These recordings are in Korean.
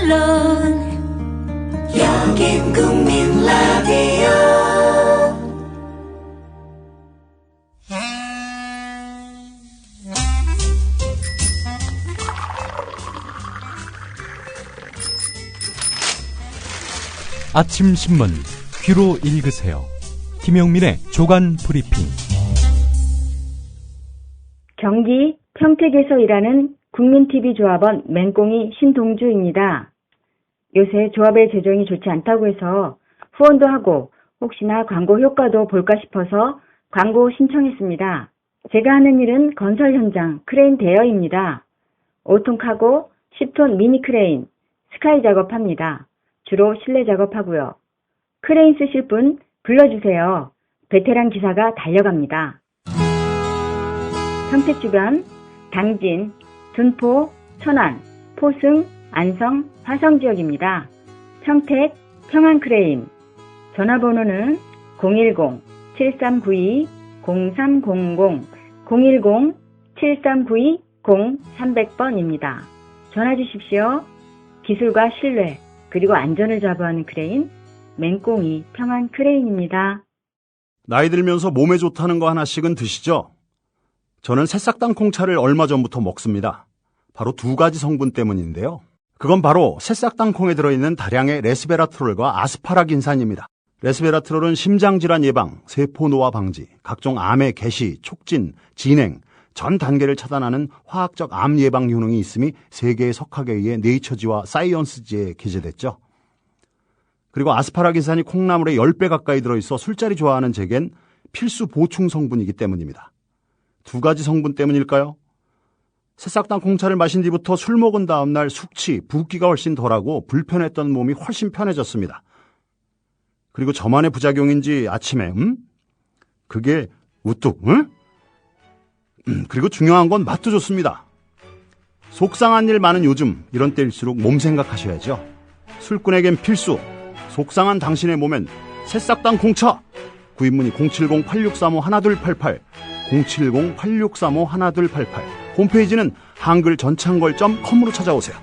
물론 여긴 국민 라디오. 아침 신문 귀로 읽으세요. 김용민의 조간 브리핑. 경기 평택에서 일하는 국민TV 조합원 맹꽁이 신동주입니다. 요새 조합의 재정이 좋지 않다고 해서 후원도 하고 혹시나 광고 효과도 볼까 싶어서 광고 신청했습니다. 제가 하는 일은 건설 현장 크레인 대여입니다. 5톤 카고, 10톤 미니 크레인, 스카이 작업합니다. 주로 실내 작업하고요. 크레인 쓰실 분 불러주세요. 베테랑 기사가 달려갑니다. 평택 주변 당진, 둔포, 천안, 포승, 안성, 화성 지역입니다. 평택 평안크레인 전화번호는 010-7392-0300 010-7392-0300번입니다. 전화 주십시오. 기술과 신뢰 그리고 안전을 자부하는 크레인 맹꽁이 평안크레인입니다. 나이 들면서 몸에 좋다는 거 하나씩은 드시죠? 저는 새싹 땅콩차를 얼마 전부터 먹습니다. 바로 두 가지 성분 때문인데요. 그건 바로 새싹 땅콩에 들어있는 다량의 레스베라트롤과 아스파라긴산입니다. 레스베라트롤은 심장질환 예방, 세포 노화 방지, 각종 암의 개시, 촉진, 진행, 전 단계를 차단하는 화학적 암 예방 효능이 있음이 세계의 석학에 의해 네이처지와 사이언스지에 게재됐죠. 그리고 아스파라긴산이 콩나물에 10배 가까이 들어있어 술자리 좋아하는 제겐 필수 보충 성분이기 때문입니다. 두 가지 성분 때문일까요? 새싹 땅콩차를 마신 뒤부터 술 먹은 다음 날 숙취, 붓기가 훨씬 덜하고 불편했던 몸이 훨씬 편해졌습니다. 그리고 저만의 부작용인지 아침에 그게 우뚝 그리고 중요한 건 맛도 좋습니다. 속상한 일 많은 요즘 이런 때일수록 몸 생각하셔야죠. 술꾼에겐 필수, 속상한 당신의 몸엔 새싹 땅콩차. 구입문의 070-8635-1288 070-8635-1288 홈페이지는 한글전창걸.com으로 찾아오세요.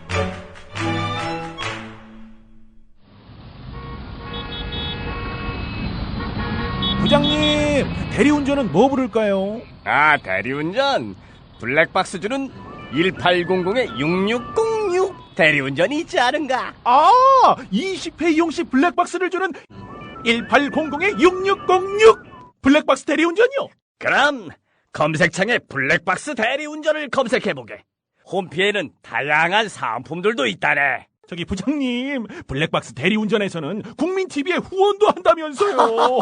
부장님, 대리운전은 뭐 부를까요? 아, 대리운전 블랙박스 주는 1800-6606 대리운전이 있지 않은가? 아, 20회 이용시 블랙박스를 주는 1800-6606 블랙박스 대리운전이요? 그럼 검색창에 블랙박스 대리운전을 검색해보게. 홈피에는 다양한 상품들도 있다네. 저기 부장님, 블랙박스 대리운전에서는 국민TV에 후원도 한다면서요.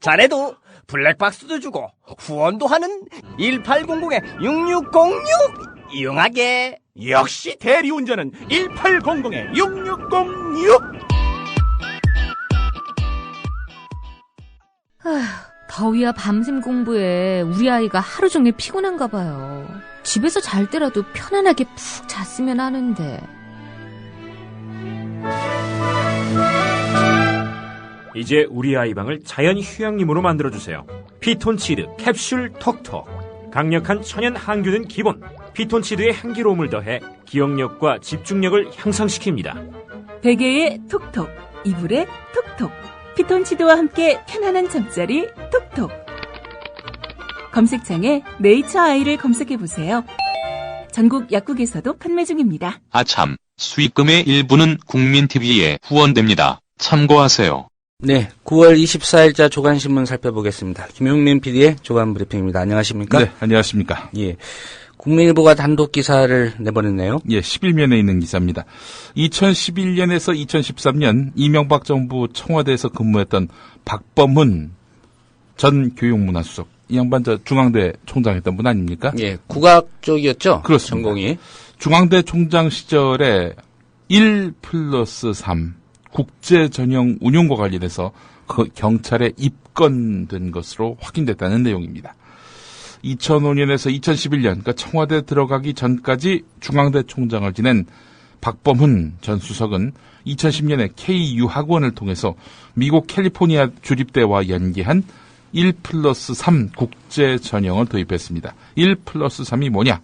자네도 블랙박스도 주고 후원도 하는 1800-6606 이용하게. 역시 대리운전은 1800-6606. 아휴, 더위와 밤샘 공부에 우리 아이가 하루 종일 피곤한가 봐요. 집에서 잘 때라도 편안하게 푹 잤으면 하는데. 이제 우리 아이 방을 자연 휴양림으로 만들어주세요. 피톤치드 캡슐 톡톡. 강력한 천연 항균은 기본. 피톤치드의 향기로움을 더해 기억력과 집중력을 향상시킵니다. 베개에 톡톡, 이불에 톡톡. 피톤치드와 함께 편안한 잠자리 톡톡. 검색창에 네이처 아이를 검색해보세요. 전국 약국에서도 판매 중입니다. 아참, 수익금의 일부는 국민TV에 후원됩니다. 참고하세요. 네, 9월 24일자 조간신문 살펴보겠습니다. 김용민 PD의 조간 브리핑입니다. 안녕하십니까? 네, 안녕하십니까? 예. 국민일보가 단독 기사를 내보냈네요. 예, 11면에 있는 기사입니다. 2011년에서 2013년 이명박 정부 청와대에서 근무했던 박범훈 전 교육문화수석. 이 양반 중앙대 총장했던 분 아닙니까? 예, 국악 쪽이었죠? 그렇습니다. 전공이. 중앙대 총장 시절에 1+3 국제 전형 운용과 관련해서 경찰에 입건된 것으로 확인됐다는 내용입니다. 2005년에서 2011년, 그러니까 청와대 들어가기 전까지 중앙대 총장을 지낸 박범훈 전 수석은 2010년에 KU 학원을 통해서 미국 캘리포니아 주립대와 연계한 1+3 국제 전형을 도입했습니다. 1+3이 뭐냐?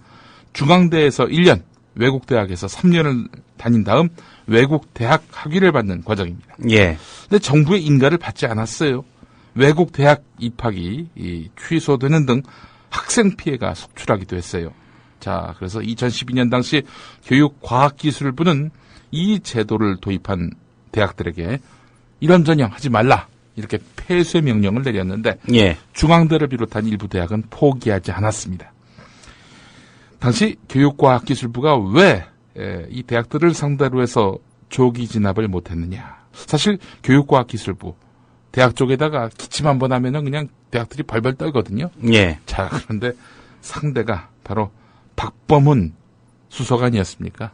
중앙대에서 1년, 외국대학에서 3년을 다닌 다음 외국 대학 학위를 받는 과정입니다. 예. 근데 정부의 인가를 받지 않았어요. 외국 대학 입학이 취소되는 등 학생 피해가 속출하기도 했어요. 자, 그래서 2012년 당시 교육과학기술부는 이 제도를 도입한 대학들에게 이런 전형 하지 말라 이렇게 폐쇄 명령을 내렸는데 예. 중앙대를 비롯한 일부 대학은 포기하지 않았습니다. 당시 교육과학기술부가 왜 이 대학들을 상대로 해서 조기 진압을 못했느냐. 사실 교육과학기술부 대학 쪽에다가 기침 한번 하면은 그냥 대학들이 벌벌 떨거든요. 예. 자, 그런데 상대가 바로 박범훈 수석아니었습니까?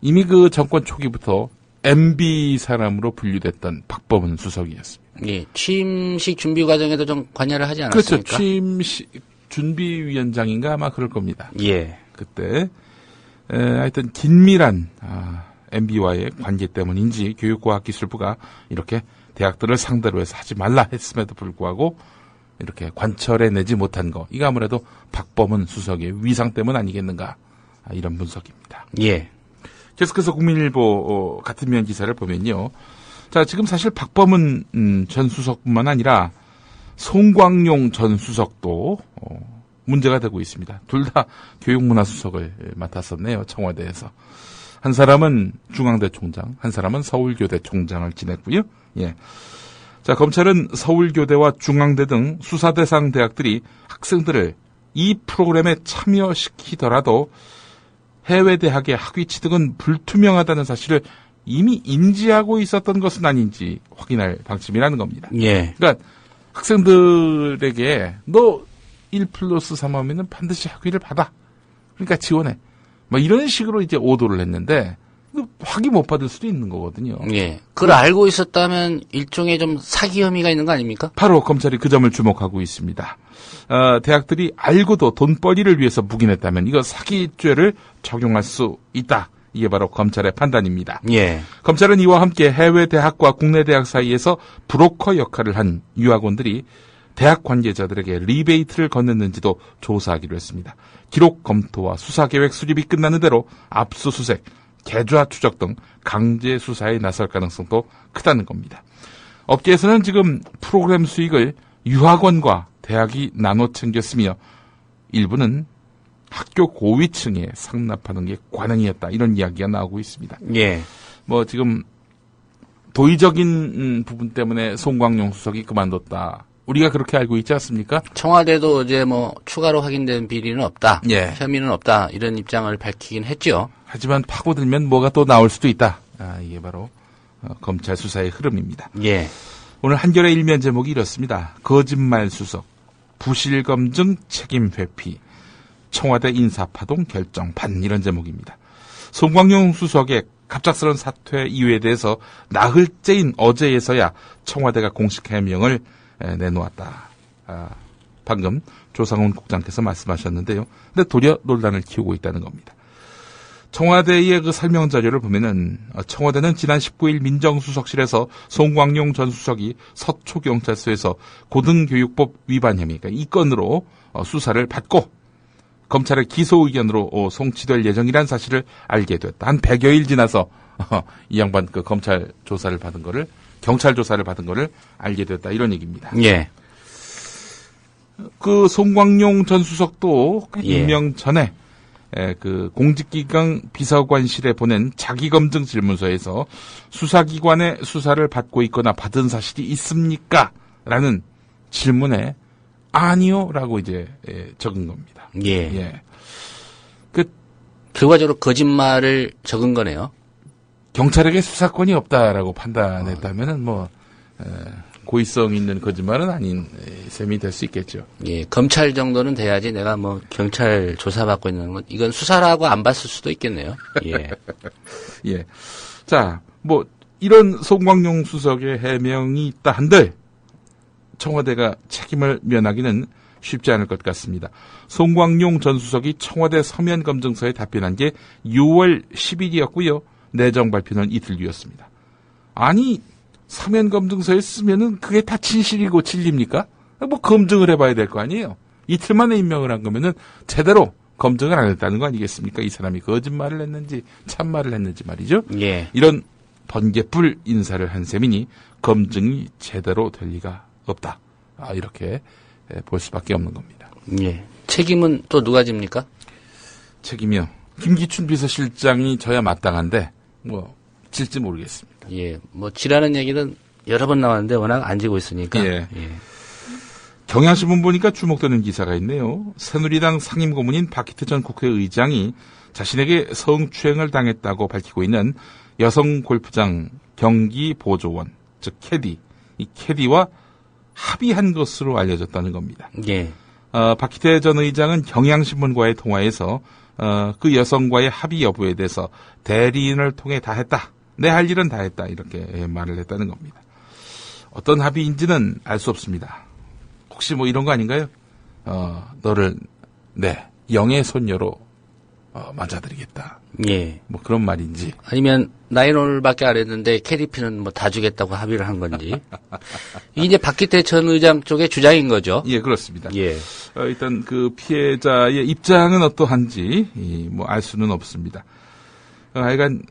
이미 그 정권 초기부터 MB 사람으로 분류됐던 박범훈 수석이었습니다. 예. 취임식 준비 과정에도 좀 관여를 하지 않았습니까? 그렇죠. 취임식 준비위원장인가 아마 그럴 겁니다. 예. 그때 하여튼 긴밀한 MB와의 관계 때문인지 교육과학기술부가 이렇게 대학들을 상대로 해서 하지 말라 했음에도 불구하고 이렇게 관철해내지 못한 거. 이거 아무래도 박범훈 수석의 위상 때문 아니겠는가. 이런 분석입니다. 예. 계속해서 국민일보 같은 면 기사를 보면요. 자, 지금 사실 박범훈 전 수석뿐만 아니라 송광용 전 수석도 문제가 되고 있습니다. 둘 다 교육문화수석을 맡았었네요. 청와대에서. 한 사람은 중앙대 총장, 한 사람은 서울교대 총장을 지냈고요. 예. 자, 검찰은 서울교대와 중앙대 등 수사 대상 대학들이 학생들을 이 프로그램에 참여시키더라도 해외 대학의 학위 취득은 불투명하다는 사실을 이미 인지하고 있었던 것은 아닌지 확인할 방침이라는 겁니다. 예. 그러니까 학생들에게 너 1+3 하면은 반드시 학위를 받아. 그러니까 지원해. 뭐 이런 식으로 이제 오도를 했는데 학위 못 받을 수도 있는 거거든요. 예. 그걸 알고 있었다면 일종의 좀 사기 혐의가 있는 거 아닙니까? 바로 검찰이 그 점을 주목하고 있습니다. 대학들이 알고도 돈벌이를 위해서 묵인했다면 이거 사기죄를 적용할 수 있다. 이게 바로 검찰의 판단입니다. 예. 검찰은 이와 함께 해외 대학과 국내 대학 사이에서 브로커 역할을 한 유학원들이 대학 관계자들에게 리베이트를 건넸는지도 조사하기로 했습니다. 기록 검토와 수사계획 수립이 끝나는 대로 압수수색, 계좌 추적 등 강제 수사에 나설 가능성도 크다는 겁니다. 업계에서는 지금 프로그램 수익을 유학원과 대학이 나눠 챙겼으며 일부는 학교 고위층에 상납하는 게 관행이었다. 이런 이야기가 나오고 있습니다. 예. 뭐 지금 도의적인 부분 때문에 송광용 수석이 그만뒀다. 우리가 그렇게 알고 있지 않습니까? 청와대도 어제 뭐 추가로 확인된 비리는 없다. 예. 혐의는 없다. 이런 입장을 밝히긴 했죠. 하지만 파고들면 뭐가 또 나올 수도 있다. 이게 바로 검찰 수사의 흐름입니다. 예. 오늘 한겨레 일면 제목이 이렇습니다. 거짓말 수석, 부실 검증 책임 회피, 청와대 인사파동 결정판 이런 제목입니다. 송광용 수석의 갑작스러운 사퇴 이유에 대해서 나흘째인 어제에서야 청와대가 공식 해명을 내놓았다. 방금 조상훈 국장께서 말씀하셨는데요. 근데 도리어 논란을 키우고 있다는 겁니다. 청와대의 그 설명 자료를 보면은 청와대는 지난 19일 민정수석실에서 송광용 전 수석이 서초경찰서에서 고등교육법 위반 혐의, 그러니까 이 건으로 수사를 받고 검찰의 기소 의견으로 송치될 예정이란 사실을 알게 됐다. 한 100여일 지나서 이 양반 그 검찰 조사를 받은 거를 경찰 조사를 받은 거를 알게 됐다. 이런 얘기입니다. 예. 그 송광용 전 수석도 예. 임명 전에 그 공직기강 비서관실에 보낸 자기검증 질문서에서 수사기관의 수사를 받고 있거나 받은 사실이 있습니까? 라는 질문에 아니요라고 이제 적은 겁니다. 예. 예. 결과적으로 거짓말을 적은 거네요. 경찰에게 수사권이 없다라고 판단했다면은 뭐 고의성 있는 거짓말은 아닌 셈이 될 수 있겠죠. 예, 검찰 정도는 돼야지 내가 뭐 경찰 조사받고 있는 건 이건 수사라고 안 봤을 수도 있겠네요. 예. 예. 자, 뭐 이런 송광용 수석의 해명이 있다 한들 청와대가 책임을 면하기는 쉽지 않을 것 같습니다. 송광용 전 수석이 청와대 서면 검증서에 답변한 게 6월 10일이었고요. 내정 발표는 이틀 뒤였습니다. 아니 서면 검증서에 쓰면은 그게 다 진실이고 진리입니까? 뭐 검증을 해봐야 될 거 아니에요. 이틀 만에 임명을 한 거면은 제대로 검증을 안 했다는 거 아니겠습니까? 이 사람이 거짓말을 했는지 참말을 했는지 말이죠. 예. 이런 번개불 인사를 한 셈이니 검증이 제대로 될 리가 없다. 이렇게 볼 수밖에 없는 겁니다. 예. 책임은 또 누가 집니까? 책임이요. 김기춘 비서실장이 져야 마땅한데 질지 모르겠습니다. 예. 지라는 얘기는 여러 번 나왔는데 워낙 안 지고 있으니까. 예. 경향신문 보니까 주목되는 기사가 있네요. 새누리당 상임고문인 박희태 전 국회의장이 자신에게 성추행을 당했다고 밝히고 있는 여성 골프장 경기 보조원, 즉 캐디, 이 캐디와 합의한 것으로 알려졌다는 겁니다. 예. 박희태 전 의장은 경향신문과의 통화에서 그 여성과의 합의 여부에 대해서 대리인을 통해 다 했다. 내 할 일은 다 했다. 이렇게 말을 했다는 겁니다. 어떤 합의인지는 알 수 없습니다. 혹시 이런 거 아닌가요? 너를 영의 손녀로 맞아드리겠다. 예. 그런 말인지. 아니면 나인홀밖에 안 했는데 캐디피는 다 주겠다고 합의를 한 건지. 이게 이제 박기태 전 의장 쪽의 주장인 거죠. 예, 그렇습니다. 예. 일단 그 피해자의 입장은 어떠한지 알 수는 없습니다. 하여간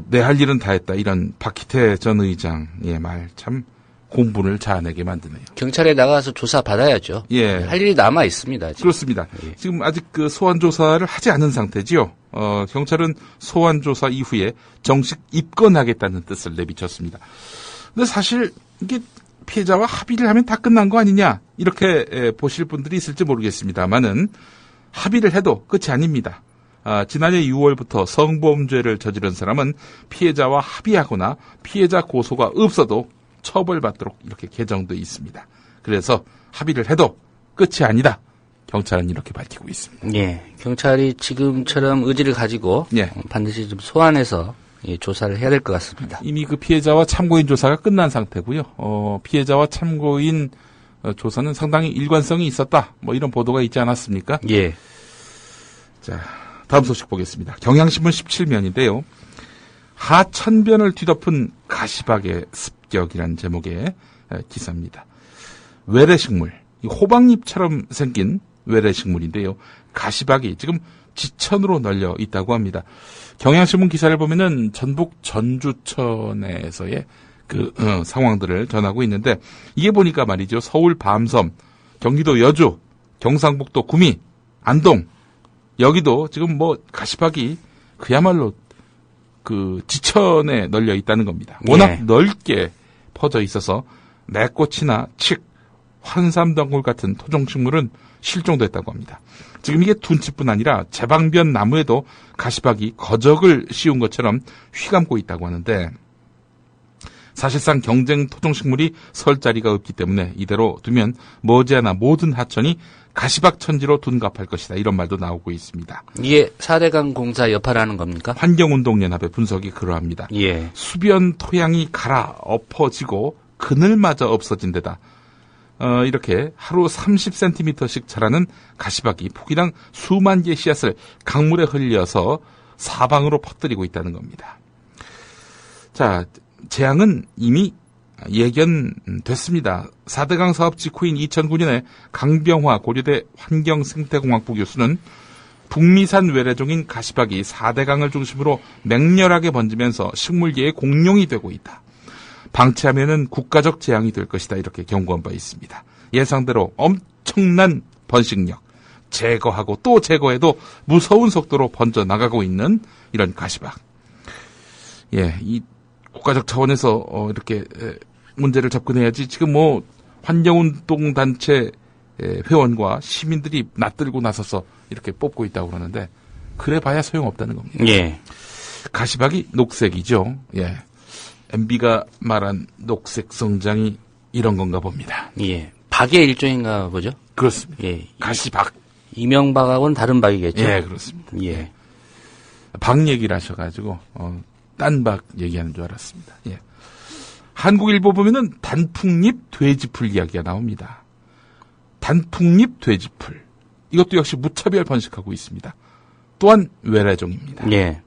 내 할 일은 다 했다. 이런 박희태 전 의장의 말 참 공분을 자아내게 만드네요. 경찰에 나가서 조사 받아야죠. 예. 할 일이 남아 있습니다. 지금. 그렇습니다. 예. 지금 아직 그 소환 조사를 하지 않은 상태지요. 경찰은 소환 조사 이후에 정식 입건하겠다는 뜻을 내비쳤습니다. 근데 사실 이게 피해자와 합의를 하면 다 끝난 거 아니냐 이렇게 보실 분들이 있을지 모르겠습니다만은 합의를 해도 끝이 아닙니다. 지난해 6월부터 성범죄를 저지른 사람은 피해자와 합의하거나 피해자 고소가 없어도 처벌받도록 이렇게 개정돼 있습니다. 그래서 합의를 해도 끝이 아니다. 경찰은 이렇게 밝히고 있습니다. 예, 경찰이 지금처럼 의지를 가지고 반드시 좀 소환해서 조사를 해야 될 것 같습니다. 이미 그 피해자와 참고인 조사가 끝난 상태고요. 피해자와 참고인 조사는 상당히 일관성이 있었다. 이런 보도가 있지 않았습니까? 예. 자, 다음 소식 보겠습니다. 경향신문 17면인데요. 하천변을 뒤덮은 가시박의 습격이라는 제목의 기사입니다. 외래식물, 호박잎처럼 생긴 외래식물인데요. 가시박이 지금 지천으로 널려 있다고 합니다. 경향신문 기사를 보면은 전북 전주천에서의 상황들을 전하고 있는데 이게 보니까 말이죠. 서울 밤섬, 경기도 여주, 경상북도 구미, 안동 여기도 지금 가시박이 그야말로 그 지천에 널려 있다는 겁니다. 워낙 넓게 퍼져 있어서 매꽃이나 칡, 환삼덩굴 같은 토종식물은 실종됐다고 합니다. 지금 이게 둔치뿐 아니라 제방변 나무에도 가시박이 거적을 씌운 것처럼 휘감고 있다고 하는데 사실상 경쟁 토종식물이 설 자리가 없기 때문에 이대로 두면 머지않아 모든 하천이 가시박 천지로 둔갑할 것이다. 이런 말도 나오고 있습니다. 이게 4대강 공사 여파라는 겁니까? 환경운동연합의 분석이 그러합니다. 예. 수변 토양이 갈아 엎어지고 그늘마저 없어진 데다 이렇게 하루 30cm씩 자라는 가시박이 폭이당 수만 개의 씨앗을 강물에 흘려서 사방으로 퍼뜨리고 있다는 겁니다. 자, 재앙은 이미 예견됐습니다. 4대강 사업 직후인 2009년에 강병화 고려대 환경생태공학부 교수는 북미산 외래종인 가시박이 4대강을 중심으로 맹렬하게 번지면서 식물계의 공룡이 되고 있다. 방치하면은 국가적 재앙이 될 것이다. 이렇게 경고한 바 있습니다. 예상대로 엄청난 번식력, 제거하고 또 제거해도 무서운 속도로 번져나가고 있는 이런 가시박. 예, 이 국가적 차원에서 이렇게 문제를 접근해야지 지금 환경운동단체 회원과 시민들이 낯들고 나서서 이렇게 뽑고 있다고 그러는데 그래 봐야 소용없다는 겁니다. 예. 가시박이 녹색이죠. 예. MB가 말한 녹색 성장이 이런 건가 봅니다. 예. 박의 일종인가 보죠? 그렇습니다. 예. 가시박. 이명박하고는 다른 박이겠죠? 예, 그렇습니다. 예. 박 얘기를 하셔가지고, 딴 박 얘기하는 줄 알았습니다. 예. 한국일보 보면은 단풍잎 돼지풀 이야기가 나옵니다. 단풍잎 돼지풀. 이것도 역시 무차별 번식하고 있습니다. 또한 외래종입니다. 예.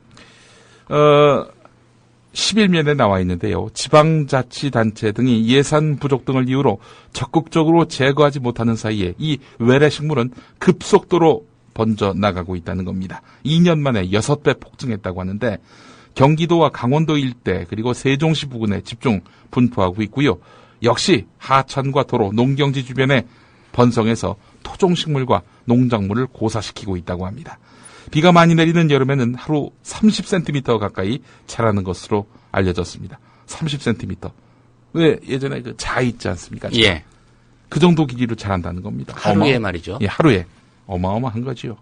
11면에 나와 있는데요. 지방자치단체 등이 예산 부족 등을 이유로 적극적으로 제거하지 못하는 사이에 이 외래식물은 급속도로 번져 나가고 있다는 겁니다. 2년 만에 6배 폭증했다고 하는데 경기도와 강원도 일대 그리고 세종시 부근에 집중 분포하고 있고요. 역시 하천과 도로, 농경지 주변에 번성해서 토종식물과 농작물을 고사시키고 있다고 합니다. 비가 많이 내리는 여름에는 하루 30cm 가까이 자라는 것으로 알려졌습니다. 30cm. 왜 예전에 그 자 있지 않습니까? 예. 그 정도 길이로 자란다는 겁니다. 하루에 말이죠. 예, 하루에. 어마어마한 거지요.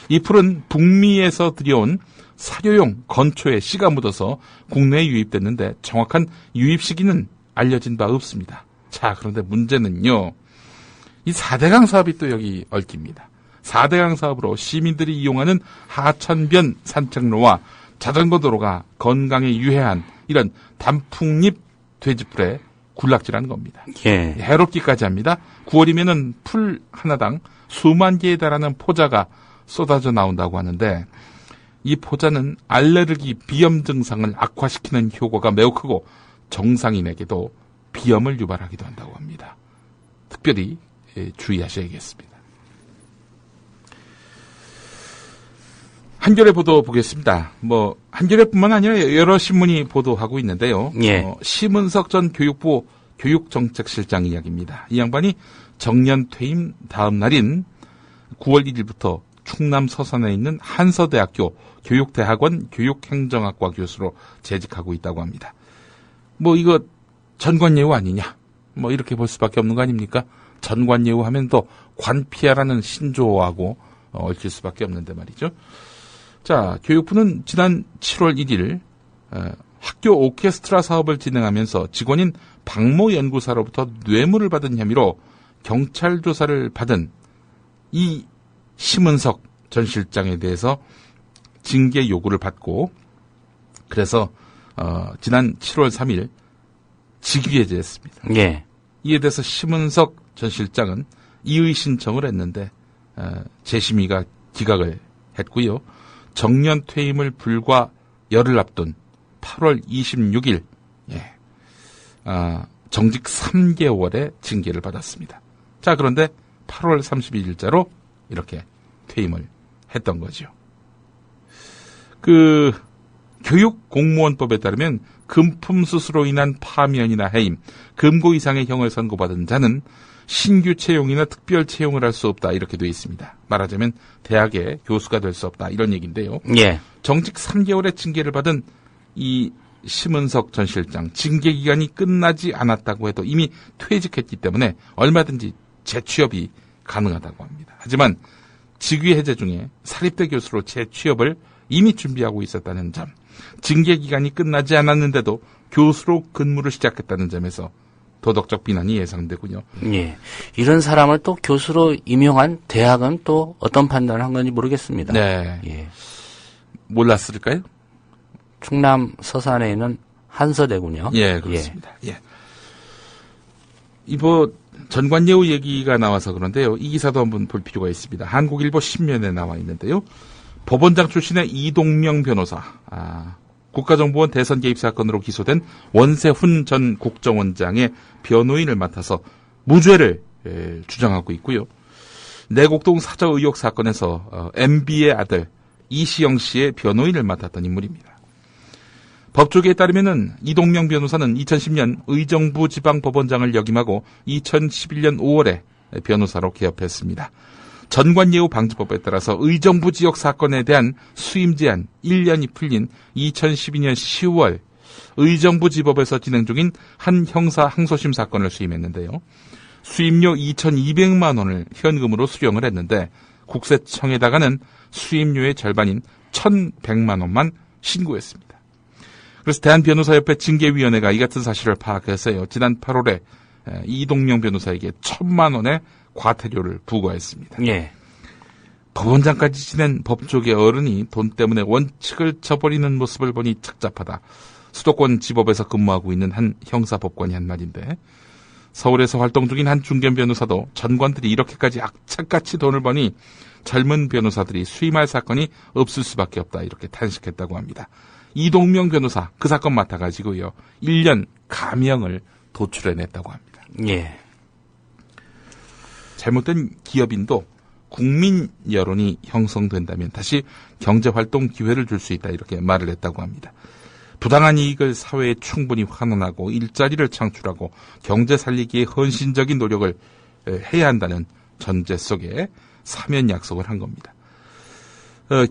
이 풀은 북미에서 들여온 사료용 건초에 씨가 묻어서 국내에 유입됐는데 정확한 유입 시기는 알려진 바 없습니다. 자, 그런데 문제는요. 이 4대강 사업이 또 여기 얽힙니다. 4대강 사업으로 시민들이 이용하는 하천변 산책로와 자전거 도로가 건강에 유해한 이런 단풍잎 돼지풀에 군락지라는 겁니다. 예. 해롭기까지 합니다. 9월이면은 풀 하나당 수만 개에 달하는 포자가 쏟아져 나온다고 하는데 이 포자는 알레르기 비염 증상을 악화시키는 효과가 매우 크고 정상인에게도 비염을 유발하기도 한다고 합니다. 특별히 주의하셔야겠습니다. 한겨레 보도 보겠습니다. 한겨레뿐만 아니라 여러 신문이 보도하고 있는데요. 예. 심은석 전 교육부 교육정책실장 이야기입니다. 이 양반이 정년 퇴임 다음 날인 9월 1일부터 충남 서산에 있는 한서대학교 교육대학원 교육행정학과 교수로 재직하고 있다고 합니다. 이거 전관예우 아니냐? 이렇게 볼 수밖에 없는 거 아닙니까? 전관예우 하면 또 관피하라는 신조어하고 얽힐 수밖에 없는데 말이죠. 자, 교육부는 지난 7월 1일 학교 오케스트라 사업을 진행하면서 직원인 박모 연구사로부터 뇌물을 받은 혐의로 경찰 조사를 받은 이 심은석 전 실장에 대해서 징계 요구를 받고 그래서 지난 7월 3일 직위해제했습니다. 예. 이에 대해서 심은석 전 실장은 이의 신청을 했는데 재심의가 기각을 했고요. 정년 퇴임을 불과 열흘 앞둔 8월 26일 정직 3개월의 징계를 받았습니다. 자, 그런데 8월 31일자로 이렇게 퇴임을 했던 거죠. 교육공무원법에 따르면 금품수수로 인한 파면이나 해임, 금고 이상의 형을 선고받은 자는 신규 채용이나 특별 채용을 할 수 없다 이렇게 되어 있습니다. 말하자면 대학의 교수가 될 수 없다 이런 얘기인데요. 예. 정직 3개월의 징계를 받은 이 심은석 전 실장 징계 기간이 끝나지 않았다고 해도 이미 퇴직했기 때문에 얼마든지 재취업이 가능하다고 합니다. 하지만 직위 해제 중에 사립대 교수로 재취업을 이미 준비하고 있었다는 점, 징계 기간이 끝나지 않았는데도 교수로 근무를 시작했다는 점에서 도덕적 비난이 예상되군요. 예. 이런 사람을 또 교수로 임용한 대학은 또 어떤 판단을 한 건지 모르겠습니다. 네. 예. 몰랐을까요? 충남 서산에 있는 한서대군요. 예, 그렇습니다. 예. 전관예우 얘기가 나와서 그런데요. 이 기사도 한번 볼 필요가 있습니다. 한국일보 신면에 나와 있는데요. 법원장 출신의 이동명 변호사, 국가정보원 대선 개입 사건으로 기소된 원세훈 전 국정원장의 변호인을 맡아서 무죄를 주장하고 있고요. 내곡동 사저 의혹 사건에서 MB의 아들 이시영 씨의 변호인을 맡았던 인물입니다. 법조계에 따르면은 이동명 변호사는 2010년 의정부 지방법원장을 역임하고 2011년 5월에 변호사로 개업했습니다. 전관예우 방지법에 따라서 의정부 지역 사건에 대한 수임 제한 1년이 풀린 2012년 10월 의정부 지법에서 진행 중인 한 형사 항소심 사건을 수임했는데요. 수임료 2,200만 원을 현금으로 수령을 했는데 국세청에다가는 수임료의 절반인 1,100만 원만 신고했습니다. 그래서 대한변호사협회 징계위원회가 이 같은 사실을 파악해서요. 지난 8월에 이동명 변호사에게 1,000만 원의 과태료를 부과했습니다. 예. 법원장까지 지낸 법조계 어른이 돈 때문에 원칙을 저버리는 모습을 보니 착잡하다. 수도권 지법에서 근무하고 있는 한 형사법관이 한 말인데 서울에서 활동 중인 한 중견 변호사도 전관들이 이렇게까지 악착같이 돈을 버니 젊은 변호사들이 수임할 사건이 없을 수밖에 없다 이렇게 탄식했다고 합니다. 이동명 변호사 그 사건 맡아가지고요. 1년 감형을 도출해냈다고 합니다. 예. 잘못된 기업인도 국민 여론이 형성된다면 다시 경제활동 기회를 줄 수 있다 이렇게 말을 했다고 합니다. 부당한 이익을 사회에 충분히 환원하고 일자리를 창출하고 경제 살리기에 헌신적인 노력을 해야 한다는 전제 속에 사면 약속을 한 겁니다.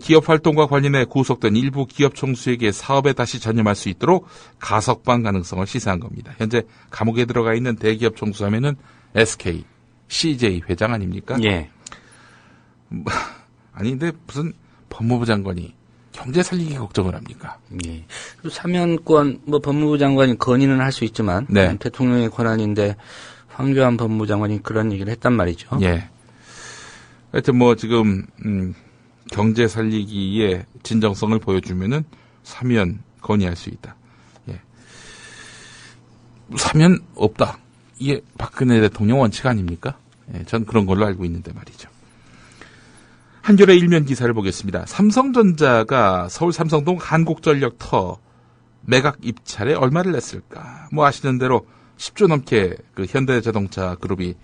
기업 활동과 관련해 구속된 일부 기업 총수에게 사업에 다시 전념할 수 있도록 가석방 가능성을 시사한 겁니다. 현재 감옥에 들어가 있는 대기업 총수 하면은 SK, CJ 회장 아닙니까? 예. 아니 근데 무슨 법무부 장관이 경제 살리기 걱정을 합니까? 예. 사면권 법무부 장관이 건의는 할 수 있지만 네. 대통령의 권한인데 황교안 법무부 장관이 그런 얘기를 했단 말이죠. 예. 하여튼 지금 경제 살리기에 진정성을 보여주면은 사면 건의할 수 있다. 예. 사면 없다. 이게 박근혜 대통령 원칙 아닙니까? 예, 전 그런 걸로 알고 있는데 말이죠. 한겨레 일면 기사를 보겠습니다. 삼성전자가 서울 삼성동 한국전력터 매각 입찰에 얼마를 냈을까? 아시는 대로 10조 넘게 그 현대자동차 그룹이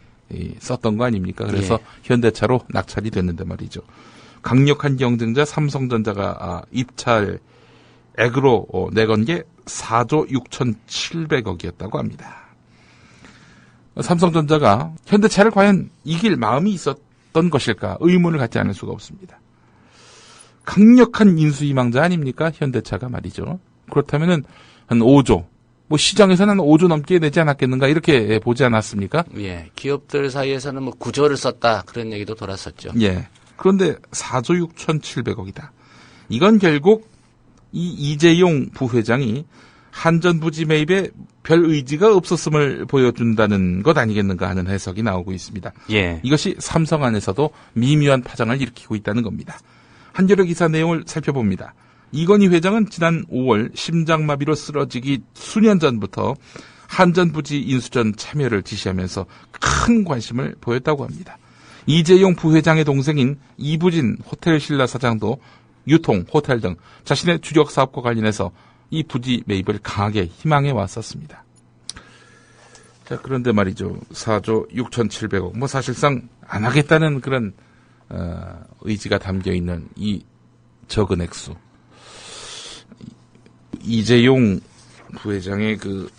썼던 거 아닙니까? 그래서 예. 현대차로 낙찰이 됐는데 말이죠. 강력한 경쟁자 삼성전자가 입찰액으로 내건 게 4조 6,700억이었다고 합니다. 삼성전자가 현대차를 과연 이길 마음이 있었던 것일까 의문을 갖지 않을 수가 없습니다. 강력한 인수희망자 아닙니까? 현대차가 말이죠. 그렇다면은 한 5조, 시장에서는 한 5조 넘게 내지 않았겠는가 이렇게 보지 않았습니까? 예, 기업들 사이에서는 9조를 썼다 그런 얘기도 돌았었죠. 예. 그런데 4조 6,700억이다. 이건 결국 이 이재용 부회장이 한전부지 매입에 별 의지가 없었음을 보여준다는 것 아니겠는가 하는 해석이 나오고 있습니다. 예. 이것이 삼성 안에서도 미묘한 파장을 일으키고 있다는 겁니다. 한겨레 기사 내용을 살펴봅니다. 이건희 회장은 지난 5월 심장마비로 쓰러지기 수년 전부터 한전부지 인수전 참여를 지시하면서 큰 관심을 보였다고 합니다. 이재용 부회장의 동생인 이부진 호텔신라 사장도 유통, 호텔 등 자신의 주력 사업과 관련해서 이 부지 매입을 강하게 희망해 왔었습니다. 자, 그런데 말이죠. 4조 6,700억. 사실상 안 하겠다는 그런, 의지가 담겨 있는 이 적은 액수. 이재용 부회장의 그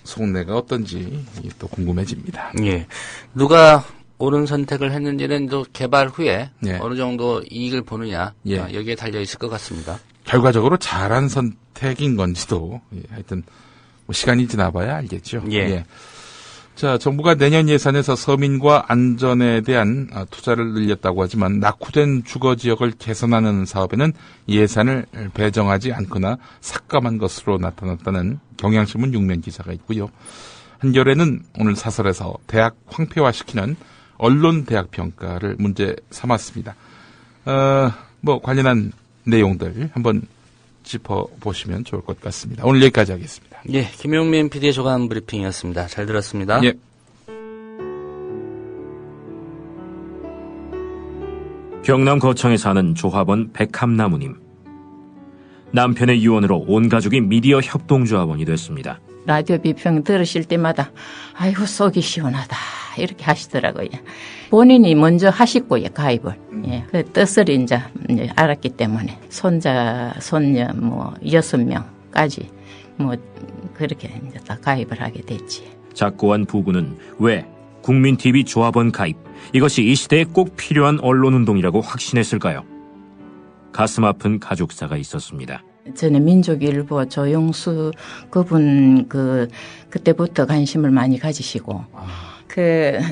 속내가 어떤지 또 궁금해집니다. 예. 누가 옳은 선택을 했는지는 또 개발 후에 예. 어느 정도 이익을 보느냐 예. 여기에 달려 있을 것 같습니다. 결과적으로 잘한 선택인 건지도 하여튼 시간이 지나봐야 알겠죠. 예. 자, 정부가 내년 예산에서 서민과 안전에 대한 투자를 늘렸다고 하지만 낙후된 주거 지역을 개선하는 사업에는 예산을 배정하지 않거나 삭감한 것으로 나타났다는 경향신문 6면 기사가 있고요. 한겨레는 오늘 사설에서 대학 황폐화시키는 언론 대학 평가를 문제 삼았습니다. 관련한 내용들 한번 짚어보시면 좋을 것 같습니다. 오늘 여기까지 하겠습니다. 예, 김용민 PD의 조간 브리핑이었습니다. 잘 들었습니다. 예. 경남 거창에 사는 조합원 백함나무님. 남편의 유언으로 온 가족이 미디어 협동조합원이 됐습니다. 라디오 비평 들으실 때마다 아이고 속이 시원하다 이렇게 하시더라고요. 본인이 먼저 하셨고요, 가입을. 예, 그 뜻을 이제 알았기 때문에 손자, 손녀 6명까지 그렇게 이제 다 가입을 하게 됐지. 작고한 부부는 왜 국민TV 조합원 가입, 이것이 이 시대에 꼭 필요한 언론운동이라고 확신했을까요? 가슴 아픈 가족사가 있었습니다. 전에 민족일보 조영수 그분 그때부터 관심을 많이 가지시고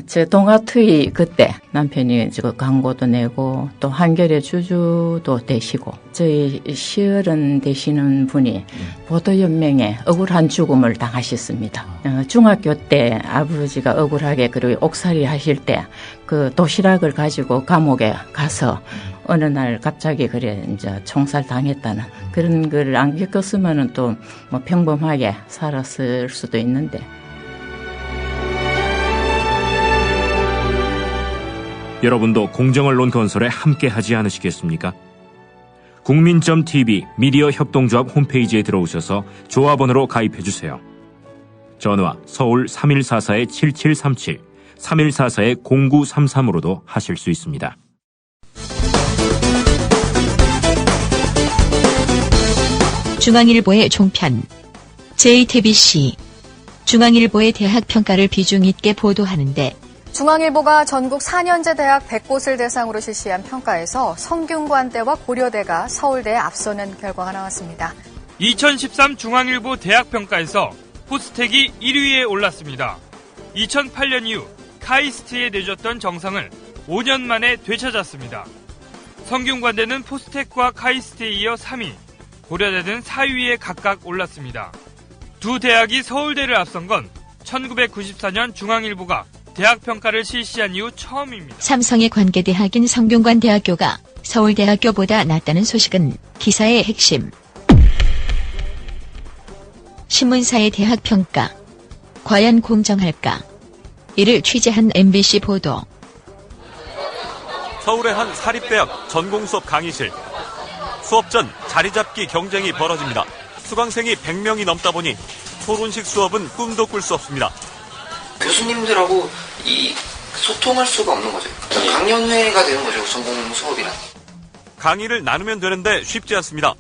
저 동아투이 그때 남편이 광고도 내고 또 한겨레 주주도 되시고 저희 시어른 되시는 분이 보도연맹에 억울한 죽음을 당하셨습니다. 중학교 때 아버지가 억울하게 그리고 옥살이 하실 때 그 도시락을 가지고 감옥에 가서 어느 날 갑자기 이제 총살 당했다는 그런 걸 안 겪었으면은 또 평범하게 살았을 수도 있는데. 여러분도 공정언론 건설에 함께하지 않으시겠습니까? 국민.tv 미디어 협동조합 홈페이지에 들어오셔서 조합원으로 가입해주세요. 전화 서울 3144-7737, 3144-0933으로도 하실 수 있습니다. 중앙일보의 종편, JTBC, 중앙일보의 대학평가를 비중 있게 보도하는데 중앙일보가 전국 4년제 대학 100곳을 대상으로 실시한 평가에서 성균관대와 고려대가 서울대에 앞서는 결과가 나왔습니다. 2013 중앙일보 대학평가에서 포스텍이 1위에 올랐습니다. 2008년 이후 카이스트에 내줬던 정상을 5년 만에 되찾았습니다. 성균관대는 포스텍과 카이스트에 이어 3위, 고려대는 4위에 각각 올랐습니다. 두 대학이 서울대를 앞선 건 1994년 중앙일보가 대학평가를 실시한 이후 처음입니다. 삼성의 관계대학인 성균관대학교가 서울대학교보다 낫다는 소식은 기사의 핵심. 신문사의 대학평가. 과연 공정할까? 이를 취재한 MBC 보도. 서울의 한 사립대학 전공수업 강의실. 수업 전 자리 잡기 경쟁이 벌어집니다. 수강생이 100명이 넘다 보니 토론식 수업은 꿈도 꿀 수 없습니다. 교수님들하고 소통할 수가 없는 거죠. 강연회가 되는 거죠, 전공 수업이란. 강의를 나누면 되는데 쉽지 않습니다.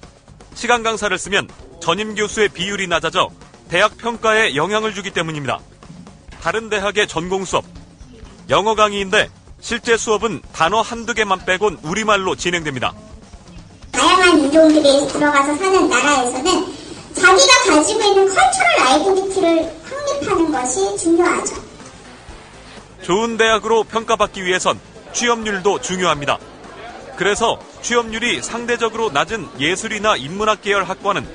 시간 강사를 쓰면 전임 교수의 비율이 낮아져 대학 평가에 영향을 주기 때문입니다. 다른 대학의 전공 수업, 영어 강의인데 실제 수업은 단어 한두 개만 빼곤 우리말로 진행됩니다. 다양한 인종들이 들어가서 사는 나라에서는 자기가 가지고 있는 컬처럴 아이덴티티를 확립하는 것이 중요하죠. 좋은 대학으로 평가받기 위해선 취업률도 중요합니다. 그래서 취업률이 상대적으로 낮은 예술이나 인문학 계열 학과는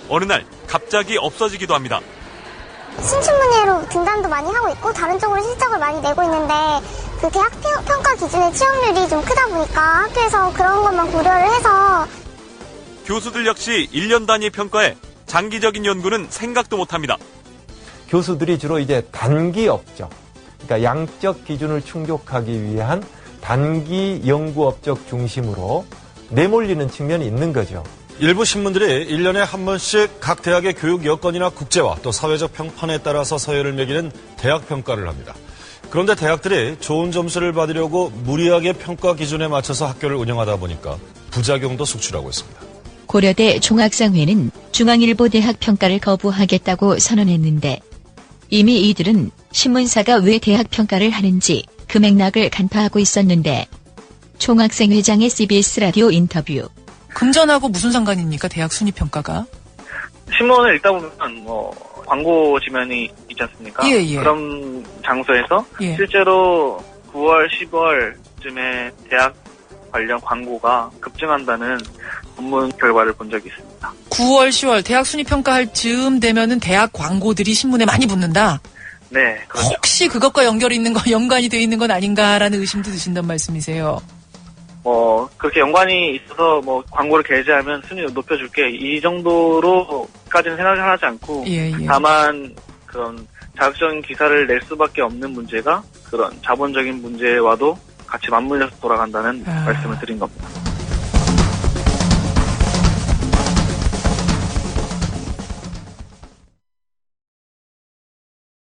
어느 날 갑자기 없어지기도 합니다. 신춘문예로 등단도 많이 하고 있고 다른 쪽으로 실적을 많이 내고 있는데 그 대학 평가 기준의 취업률이 좀 크다 보니까 학교에서 그런 것만 고려를 해서 교수들 역시 1년 단위 평가에 장기적인 연구는 생각도 못합니다. 교수들이 주로 이제 단기 업적, 그러니까 양적 기준을 충족하기 위한 단기 연구 업적 중심으로 내몰리는 측면이 있는 거죠. 일부 신문들이 1년에 한 번씩 각 대학의 교육 여건이나 국제화 또 사회적 평판에 따라서 서열을 매기는 대학 평가를 합니다. 그런데 대학들이 좋은 점수를 받으려고 무리하게 평가 기준에 맞춰서 학교를 운영하다 보니까 부작용도 속출하고 있습니다. 고려대 종학상회는 중앙일보 대학 평가를 거부하겠다고 선언했는데 이미 이들은 신문사가 왜 대학 평가를 하는지 그 맥락을 간파하고 있었는데 총학생 회장의 CBS 라디오 인터뷰. 금전하고 무슨 상관입니까? 대학 순위 평가가? 신문을 읽다 보면 광고 지면이 있지 않습니까? 예. 그런 장소에서 예. 실제로 9월, 10월쯤에 대학 관련 광고가 급증한다는 논문 결과를 본 적이 있습니다. 9월, 10월 대학 순위 평가할 즈음 되면은 대학 광고들이 신문에 많이 붙는다. 네, 그렇죠. 혹시 그것과 연관이 돼 있는 건 아닌가라는 의심도 드신단 말씀이세요? 그렇게 연관이 있어서 광고를 게재하면 순위를 높여줄게 이 정도로까지는 생각을 하지 않고 예. 다만 그런 자극적인 기사를 낼 수밖에 없는 문제가 그런 자본적인 문제와도 같이 맞물려서 돌아간다는 말씀을 드린 겁니다.